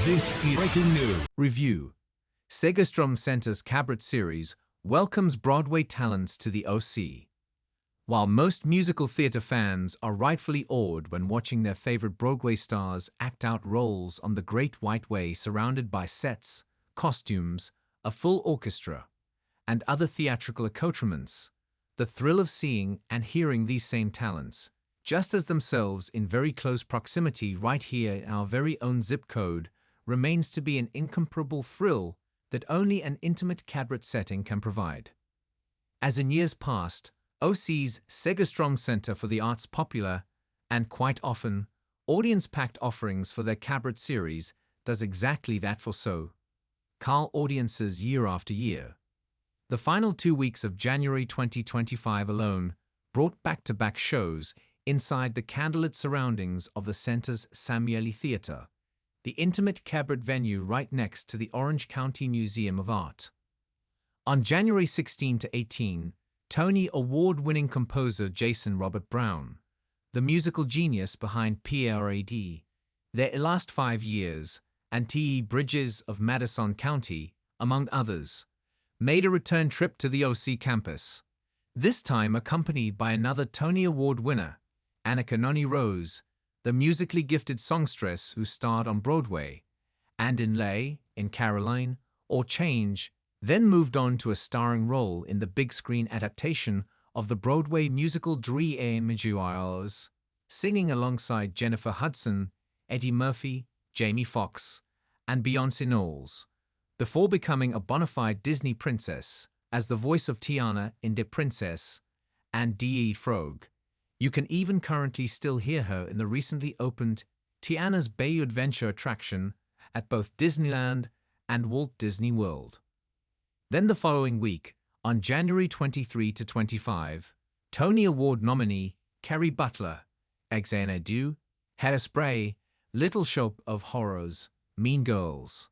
This is breaking news. Review. Segerstrom Center's Cabaret Series welcomes Broadway talents to the OC. While most musical theater fans are rightfully awed when watching their favorite Broadway stars act out roles on the Great White Way surrounded by sets, costumes, a full orchestra, and other theatrical accoutrements, the thrill of seeing and hearing these same talents, just as themselves in very close proximity right here in our very own zip code, remains to be an incomparable thrill that only an intimate cabaret setting can provide. As in years past, OC's Segerstrom Center for the Arts' popular, and quite often, audience-packed offerings for their Cabaret Series does exactly that for So.Cal audiences year after year. The final 2 weeks of January 2025 alone brought back-to-back shows inside the candlelit surroundings of the center's Samueli Theater, the intimate cabaret venue right next to the Orange County Museum of Art. On January 16 to 18, Tony Award-winning composer Jason Robert Brown, the musical genius behind PRAD, Their Last 5 Years, and T.E. Bridges of Madison County, among others, made a return trip to the OC campus, this time accompanied by another Tony Award winner, Annika Noni Rose, the musically gifted songstress who starred on Broadway, and in Lay, in Caroline, or Change, then moved on to a starring role in the big-screen adaptation of the Broadway musical Dree Maguires, singing alongside Jennifer Hudson, Eddie Murphy, Jamie Foxx, and Beyoncé Knowles, before becoming a bona fide Disney princess as the voice of Tiana in De Princess and D.E. Frog. You can even currently still hear her in the recently opened Tiana's Bayou Adventure attraction at both Disneyland and Walt Disney World. Then the following week, on January 23 to 25, Tony Award nominee Kerry Butler, Exxon Hairspray, Little Shop of Horrors, Mean Girls.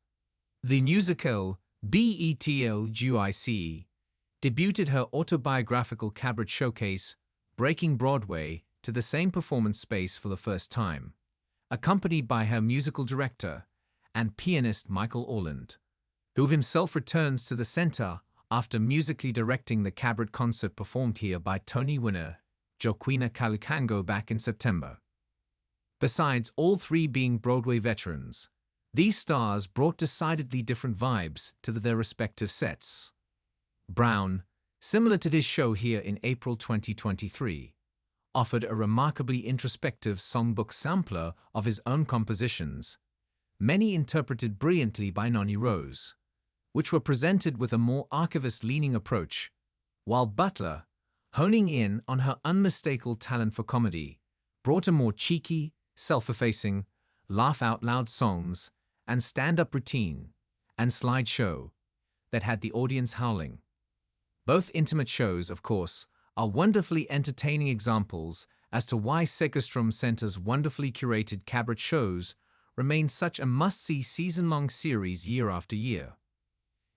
The musical BETLGIC debuted her autobiographical cabaret showcase, Breaking Broadway, to the same performance space for the first time, accompanied by her musical director and pianist Michael Orland, who himself returns to the center after musically directing the cabaret concert performed here by Tony winner Joaquina Calucango back in September. Besides all three being Broadway veterans, these stars brought decidedly different vibes to their respective sets. Brown, similar to this show here in April 2023, offered a remarkably introspective songbook sampler of his own compositions, many interpreted brilliantly by Noni Rose, which were presented with a more archivist-leaning approach, while Butler, honing in on her unmistakable talent for comedy, brought a more cheeky, self-effacing, laugh-out-loud songs and stand-up routine and slideshow that had the audience howling. Both intimate shows, of course, are wonderfully entertaining examples as to why Segerstrom Center's wonderfully curated cabaret shows remain such a must-see season-long series year after year.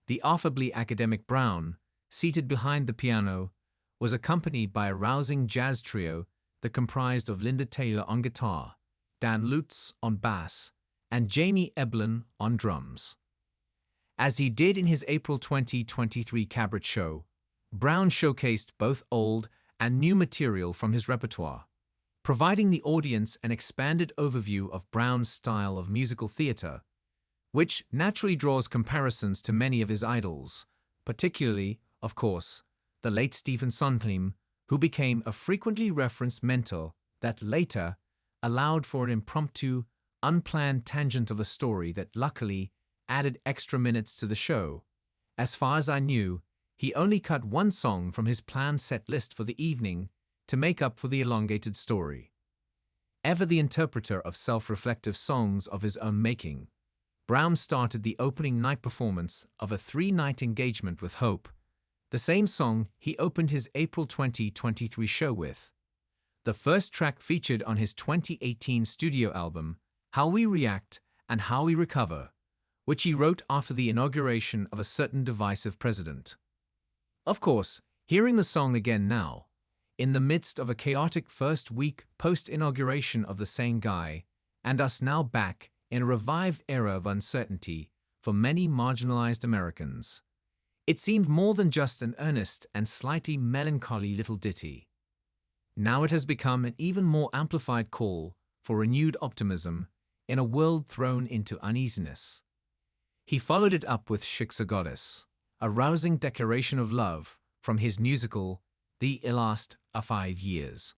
The affably academic Brown, seated behind the piano, was accompanied by a rousing jazz trio that comprised of Linda Taylor on guitar, Dan Lutz on bass, and Jamie Eblin on drums. As he did in his April 2023 cabaret show, Brown showcased both old and new material from his repertoire, providing the audience an expanded overview of Brown's style of musical theater, which naturally draws comparisons to many of his idols, particularly, of course, the late Stephen Sondheim, who became a frequently referenced mentor that later allowed for an impromptu, unplanned tangent of a story that luckily added extra minutes to the show. As far as I knew, he only cut one song from his planned set list for the evening to make up for the elongated story. Ever the interpreter of self-reflective songs of his own making, Brown started the opening night performance of a 3-night engagement with Hope, the same song he opened his April 2023 show with. The first track featured on his 2018 studio album, How We React and How We Recover, which he wrote after the inauguration of a certain divisive president. Of course, hearing the song again now, in the midst of a chaotic first week post-inauguration of the same guy, and us now back in a revived era of uncertainty for many marginalized Americans. It seemed more than just an earnest and slightly melancholy little ditty. Now it has become an even more amplified call for renewed optimism in a world thrown into uneasiness. He followed it up with Shiksa Goddess, a rousing declaration of love from his musical The Last 5 Years.